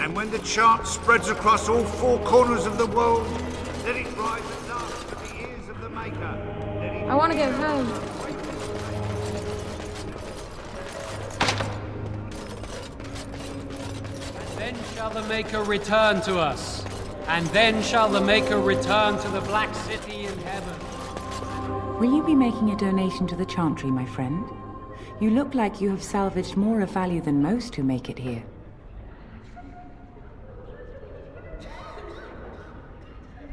And when the chant spreads across all four corners of the world, let it rise at last to the ears of the Maker. I want to go home. Then shall the Maker return to us, and then shall the Maker return to the Black City in heaven. Will you be making a donation to the Chantry, my friend? You look like you have salvaged more of value than most who make it here.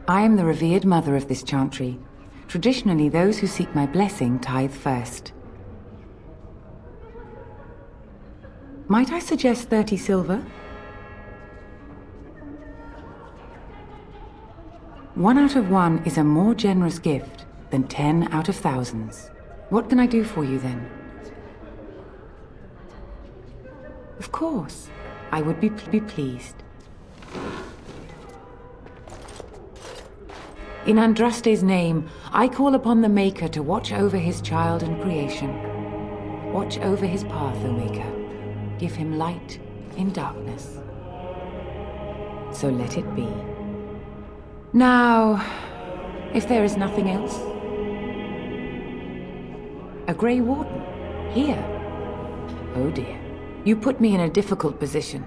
I am the revered mother of this Chantry. Traditionally, those who seek my blessing tithe first. Might I suggest 30 silver? 1 out of 1 is a more generous gift than 10 out of thousands. What can I do for you then? Of course, I would be pleased. In Andraste's name, I call upon the Maker to watch over his child and creation. Watch over his path, O Maker. Give him light in darkness. So let it be. Now, if there is nothing else... A Grey Warden? Here? Oh dear. You put me in a difficult position.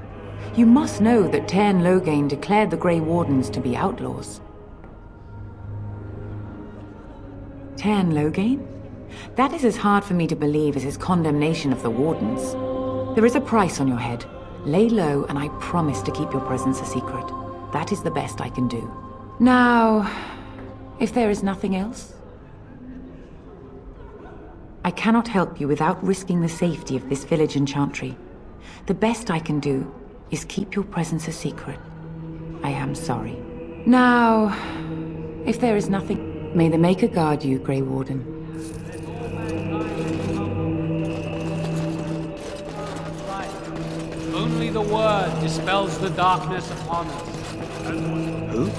You must know that Tairn Loghain declared the Grey Wardens to be outlaws. Tairn Loghain? That is as hard for me to believe as his condemnation of the Wardens. There is a price on your head. Lay low, and I promise to keep your presence a secret. That is the best I can do. Now, if there is nothing else... I cannot help you without risking the safety of this village and Chantry. The best I can do is keep your presence a secret. I am sorry. Now, if there is nothing... May the Maker guard you, Grey Warden. Only the word dispels the darkness upon us. Who?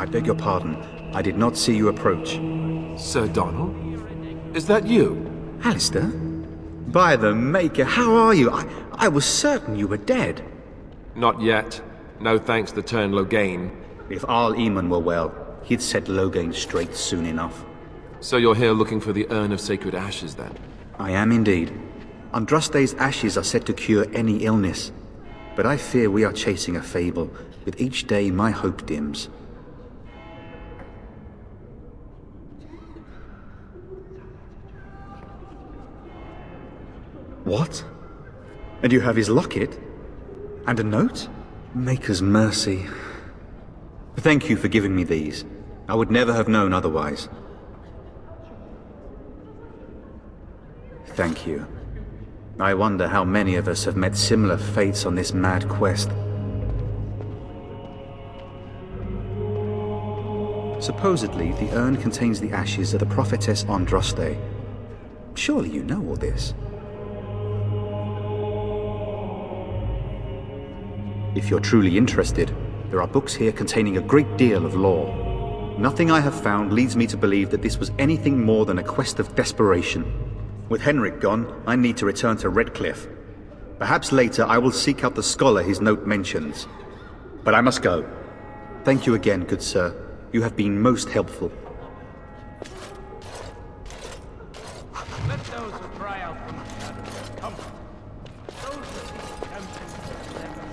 I beg your pardon. I did not see you approach. Sir Donald? Is that you? Alistair? By the Maker, how are you? I was certain you were dead. Not yet. No thanks to Tairn Loghain. If Arl Eamon were well, he'd set Loghain straight soon enough. So you're here looking for the Urn of Sacred Ashes, then? I am indeed. Andraste's ashes are said to cure any illness. But I fear we are chasing a fable. With each day, my hope dims. What? And you have his locket? And a note? Maker's mercy. Thank you for giving me these. I would never have known otherwise. Thank you. I wonder how many of us have met similar fates on this mad quest. Supposedly, the urn contains the ashes of the prophetess Andraste. Surely you know all this. If you're truly interested, there are books here containing a great deal of lore. Nothing I have found leads me to believe that this was anything more than a quest of desperation. With Henrik gone, I need to return to Redcliffe. Perhaps later I will seek out the scholar his note mentions. But I must go. Thank you again, good sir. You have been most helpful. Let those who cry out from the shadows come. Those who seek redemption from them.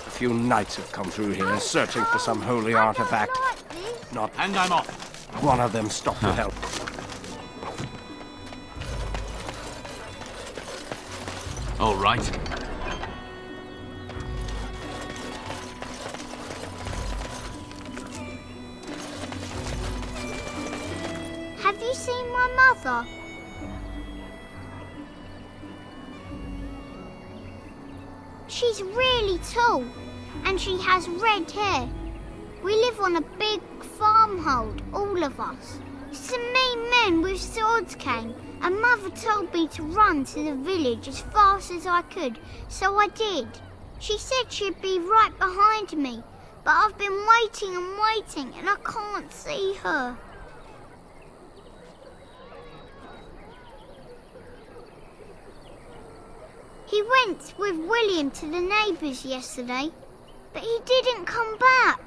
A few knights have come through here searching for some holy artifact. Not And I'm off. one of them stopped to help. All right. Have you seen my mother? She's really tall, and she has red hair. We live on a big farmhold, all of us. Some mean men with swords came And Mother told me to run to the village as fast as I could, so I did. She said she'd be right behind me, but I've been waiting and waiting and I can't see her. He went with William to the neighbours yesterday, but he didn't come back.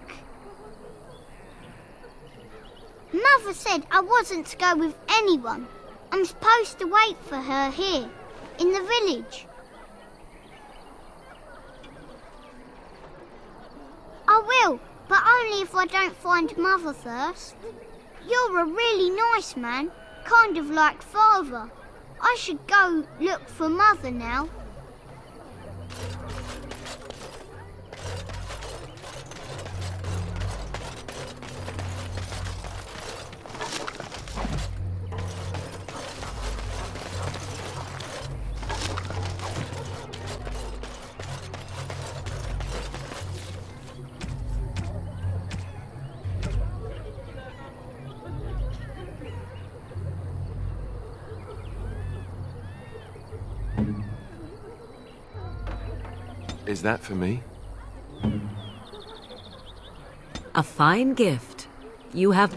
Mother said I wasn't to go with anyone. I'm supposed to wait for her here, in the village. I will, but only if I don't find Mother first. You're a really nice man, kind of like Father. I should go look for Mother now. Is that for me? A fine gift. You have...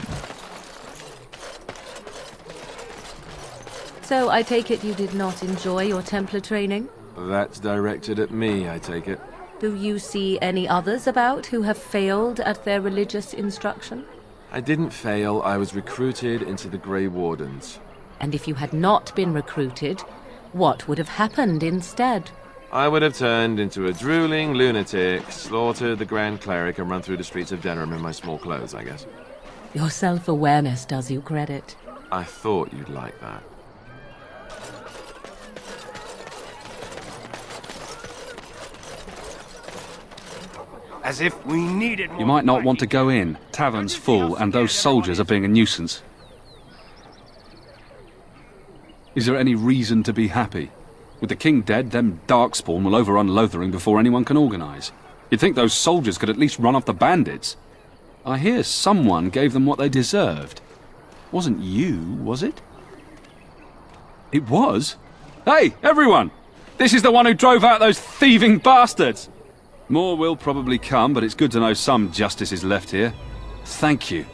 So I take it you did not enjoy your Templar training? That's directed at me, I take it. Do you see any others about who have failed at their religious instruction? I didn't fail, I was recruited into the Grey Wardens. And if you had not been recruited, what would have happened instead? I would have turned into a drooling lunatic, slaughtered the Grand Cleric, and run through the streets of Denerim in my small clothes, I guess. Your self-awareness does you credit. I thought you'd like that. As if we needed more. You might not want to go in. Tavern's full, and those soldiers are being a nuisance. Is there any reason to be happy? With the king dead, them Darkspawn will overrun Lothering before anyone can organise. You'd think those soldiers could at least run off the bandits. I hear someone gave them what they deserved. Wasn't you, was it? It was? Hey, everyone! This is the one who drove out those thieving bastards! More will probably come, but it's good to know some justice is left here. Thank you.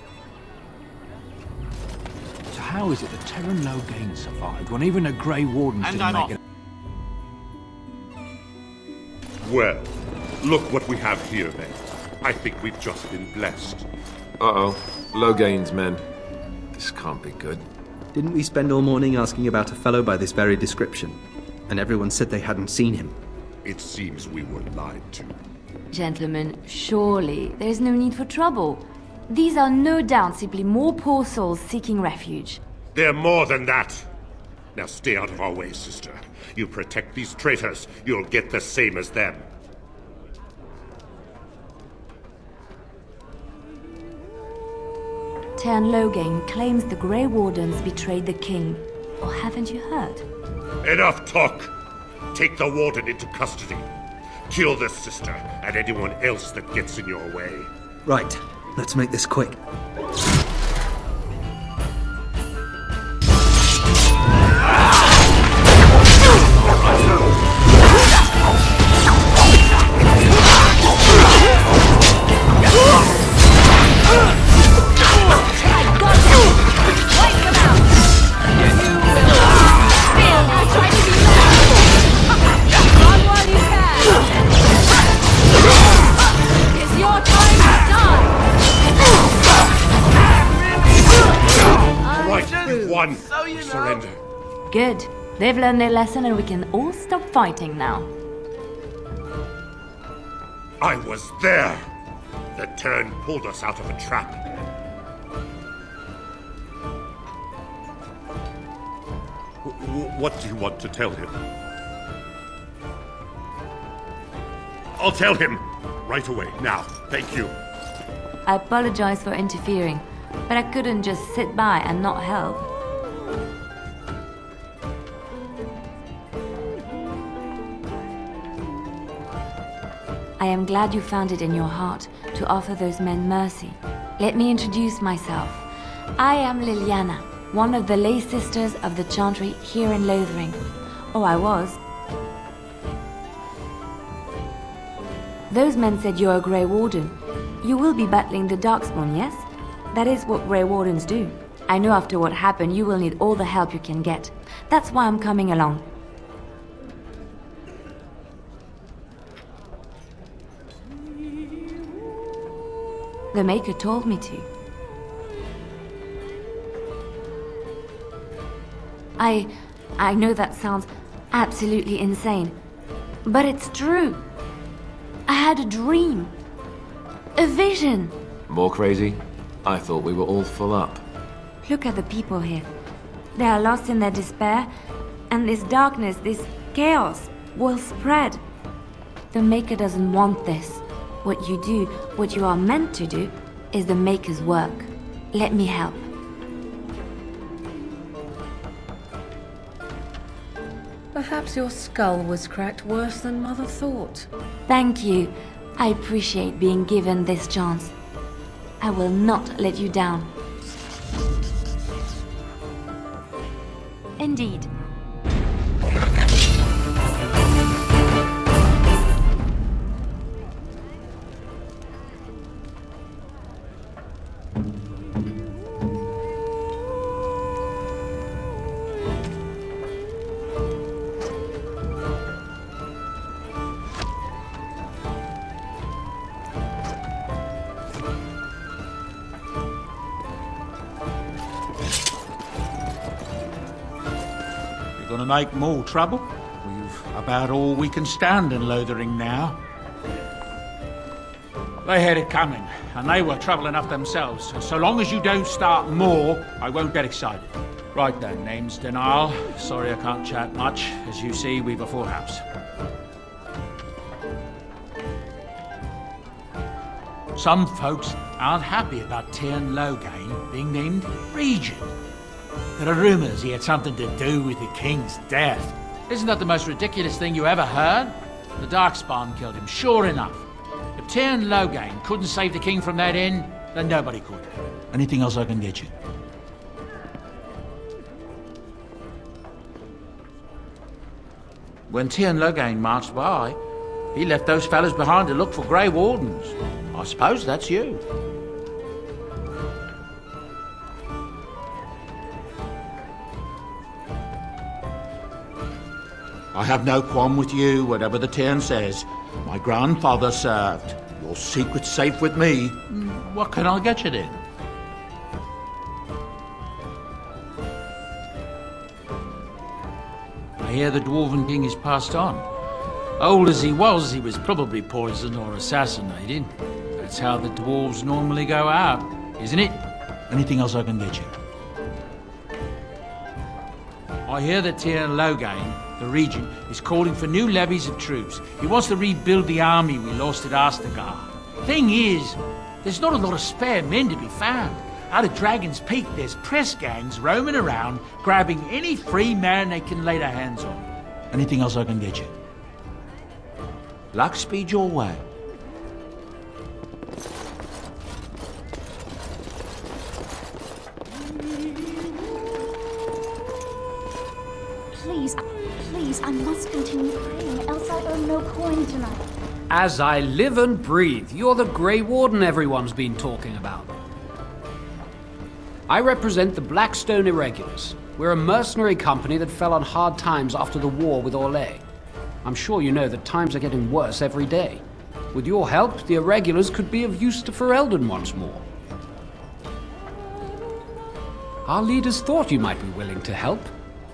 So how is it that Terran Lothering survived when even the Grey Wardens didn't make it? Well, look what we have here, then. I think we've just been blessed. Uh-oh. Loghain's men. This can't be good. Didn't we spend all morning asking about a fellow by this very description? And everyone said they hadn't seen him. It seems we were lied to. Gentlemen, surely there's no need for trouble. These are no doubt simply more poor souls seeking refuge. They're more than that. Now stay out of our way, sister. You protect these traitors, you'll get the same as them. Tern Loghain claims the Grey Wardens betrayed the king. Or haven't you heard? Enough talk! Take the warden into custody. Kill the sister and anyone else that gets in your way. Right, let's make this quick. Surrender. Good. They've learned their lesson and we can all stop fighting now. I was there. The Tern pulled us out of a trap. What do you want to tell him? I'll tell him right away, now. Thank you. I apologize for interfering, but I couldn't just sit by and not help. I am glad you found it in your heart to offer those men mercy. Let me introduce myself. I am Liliana, one of the lay sisters of the Chantry here in Lothering. Oh, I was. Those men said you're a Grey Warden. You will be battling the Darkspawn, yes? That is what Grey Wardens do. I know after what happened, you will need all the help you can get. That's why I'm coming along. The Maker told me to. I know that sounds absolutely insane, but it's true. I had a dream. A vision. More crazy? I thought we were all full up. Look at the people here. They are lost in their despair, and this darkness, this chaos, will spread. The Maker doesn't want this. What you do, what you are meant to do, is the Maker's work. Let me help. Perhaps your skull was cracked worse than Mother thought. Thank you. I appreciate being given this chance. I will not let you down. Indeed. Gonna make more trouble? We've about all we can stand in Lothering now. They had it coming, and they were trouble enough themselves. And so long as you don't start more, I won't get excited. Right then, name's Denial. Sorry I can't chat much. As you see, we've a full house. Some folks aren't happy about Tyrn Loghain being named Regent. There are rumours he had something to do with the king's death. Isn't that the most ridiculous thing you ever heard? The Darkspawn killed him, sure enough. If Tyrn Loghain couldn't save the king from that inn, then nobody could. Anything else I can get you? When Tyrn Loghain marched by, he left those fellas behind to look for Grey Wardens. I suppose that's you. I have no qualm with you, whatever the Tyrn says. My grandfather served. Your secret's safe with me. What can I get you then? I hear the Dwarven King is passed on. Old as he was probably poisoned or assassinated. That's how the dwarves normally go out, isn't it? Anything else I can get you? I hear that Tyrn Loghain, the regent, is calling for new levies of troops. He wants to rebuild the army we lost at Astagar. Thing is, there's not a lot of spare men to be found. Out of Dragon's Peak, there's press gangs roaming around, grabbing any free man they can lay their hands on. Anything else I can get you? Luck speed your way. Please, I must continue praying, else I earn no coin tonight. As I live and breathe, you're the Grey Warden everyone's been talking about. I represent the Blackstone Irregulars. We're a mercenary company that fell on hard times after the war with Orlais. I'm sure you know that times are getting worse every day. With your help, the Irregulars could be of use to Ferelden once more. Our leaders thought you might be willing to help.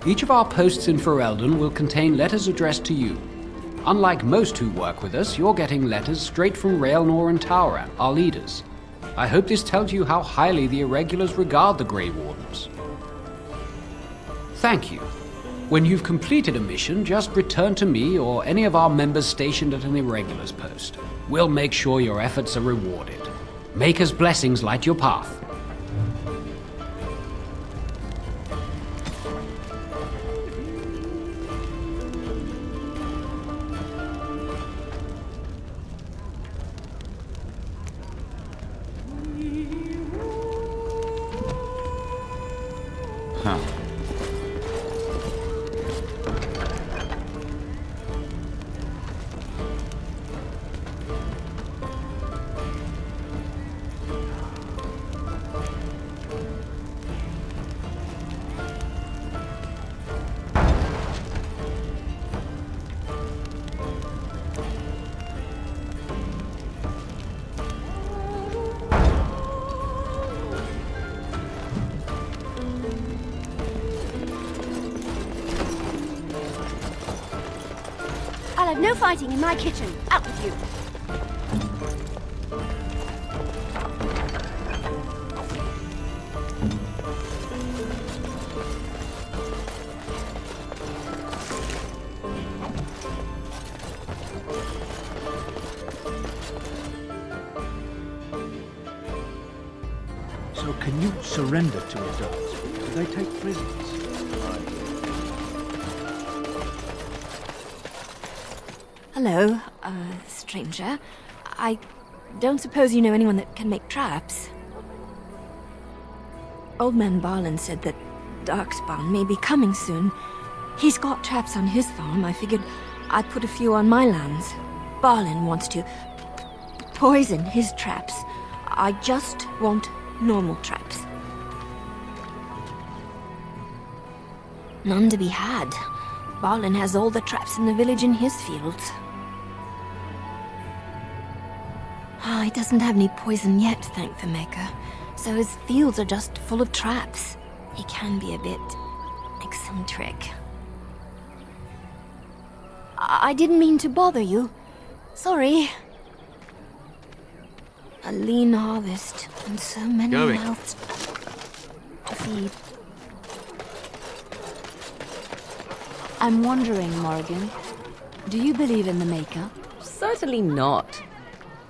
Each of our posts in Ferelden will contain letters addressed to you. Unlike most who work with us, you're getting letters straight from Raelnor and Tauran, our leaders. I hope this tells you how highly the Irregulars regard the Grey Wardens. Thank you. When you've completed a mission, just return to me or any of our members stationed at an Irregulars post. We'll make sure your efforts are rewarded. Maker's blessings light your path. Huh. I'll have no fighting in my kitchen. Out with you. So can you surrender to adults? Do they take prisoners? Hello, stranger. I don't suppose you know anyone that can make traps? Old man Barlin said that Darkspawn may be coming soon. He's got traps on his farm. I figured I'd put a few on my lands. Barlin wants to poison his traps. I just want normal traps. None to be had. Barlin has all the traps in the village in his fields. He doesn't have any poison yet, thank the Maker. So his fields are just full of traps. He can be a bit eccentric. I didn't mean to bother you. Sorry. A lean harvest and so many mouths to feed. I'm wondering, Morrigan, do you believe in the Maker? Certainly not.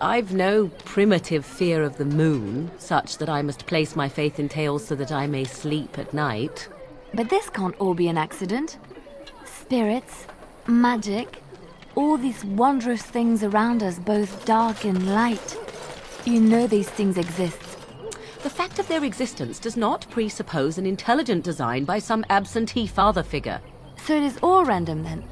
I've no primitive fear of the moon, such that I must place my faith in tales so that I may sleep at night. But this can't all be an accident. Spirits, magic, all these wondrous things around us, both dark and light. You know these things exist. The fact of their existence does not presuppose an intelligent design by some absentee father figure. So it is all random then.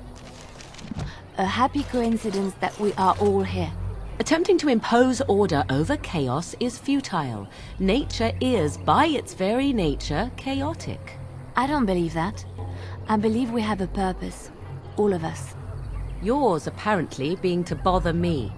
A happy coincidence that we are all here. Attempting to impose order over chaos is futile. Nature is, by its very nature, chaotic. I don't believe that. I believe we have a purpose. All of us. Yours, apparently, being to bother me.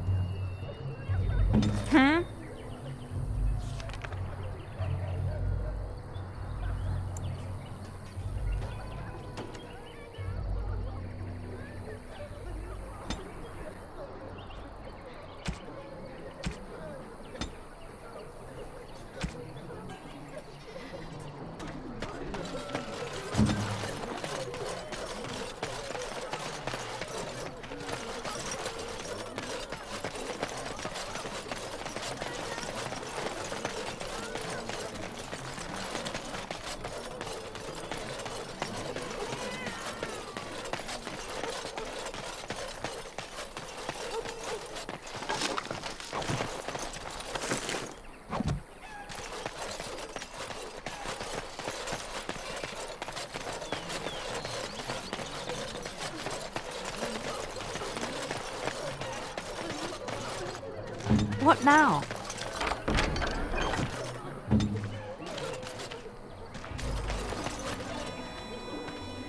What now?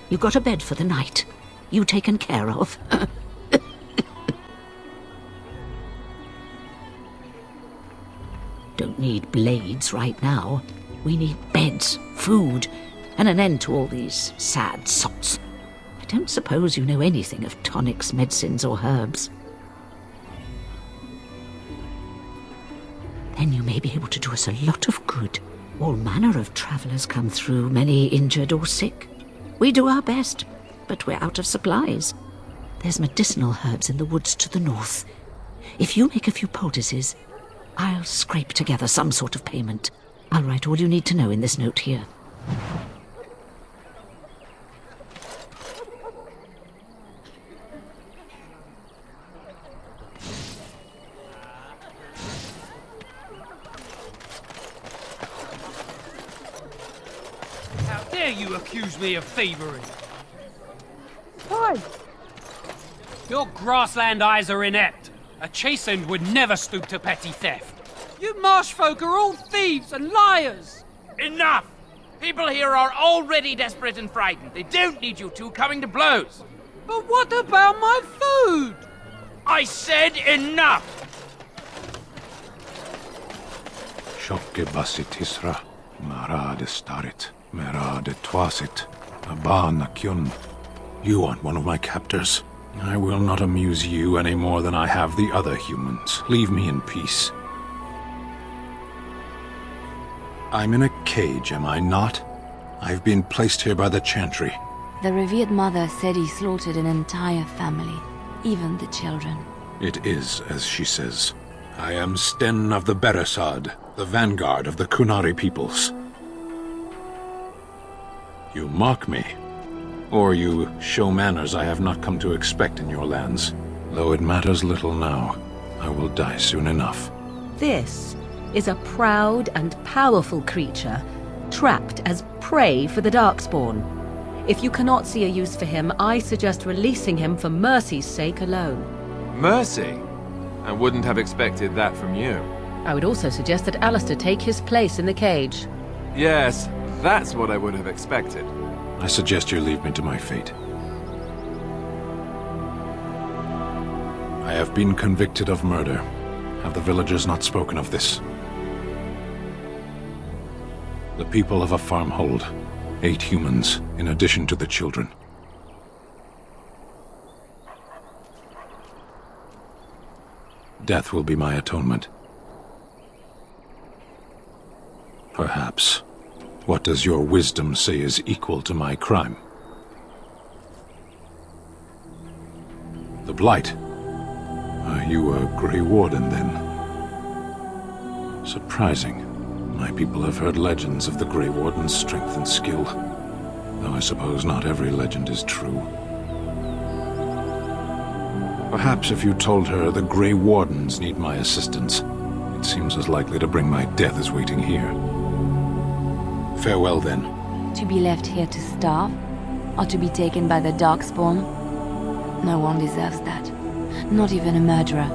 You got a bed for the night. You taken care of. Don't need blades right now. We need beds, food, and an end to all these sad sots. I don't suppose you know anything of tonics, medicines, or herbs. Then you may be able to do us a lot of good. All manner of travellers come through, many injured or sick. We do our best, but we're out of supplies. There's medicinal herbs in the woods to the north. If you make a few poultices, I'll scrape together some sort of payment. I'll write all you need to know in this note here. Now dare you accuse me of thievery? Why? Your grassland eyes are inept. A chastened would never stoop to petty theft. You marsh folk are all thieves and liars. Enough! People here are already desperate and frightened. They don't need you two coming to blows. But what about my food? I said enough! Shokke basitisra, marade starit, merade twasit, abana kyun. You aren't one of my captors. I will not amuse you any more than I have the other humans. Leave me in peace. I'm in a cage, am I not? I've been placed here by the Chantry. The revered mother said he slaughtered an entire family, even the children. It is as she says. I am Sten of the Beresad, the vanguard of the Kunari peoples. You mock me, or you show manners I have not come to expect in your lands. Though it matters little now, I will die soon enough. This is a proud and powerful creature, trapped as prey for the Darkspawn. If you cannot see a use for him, I suggest releasing him for mercy's sake alone. Mercy? I wouldn't have expected that from you. I would also suggest that Alistair take his place in the cage. Yes, that's what I would have expected. I suggest you leave me to my fate. I have been convicted of murder. Have the villagers not spoken of this? The people of a farmhold. 8 humans, in addition to the children. Death will be my atonement. Perhaps. What does your wisdom say is equal to my crime? The Blight. Are you a Grey Warden, then? Surprising. My people have heard legends of the Grey Warden's strength and skill. Though I suppose not every legend is true. Perhaps if you told her the Grey Wardens need my assistance, it seems as likely to bring my death as waiting here. Farewell, then. To be left here to starve? Or to be taken by the Darkspawn? No one deserves that. Not even a murderer.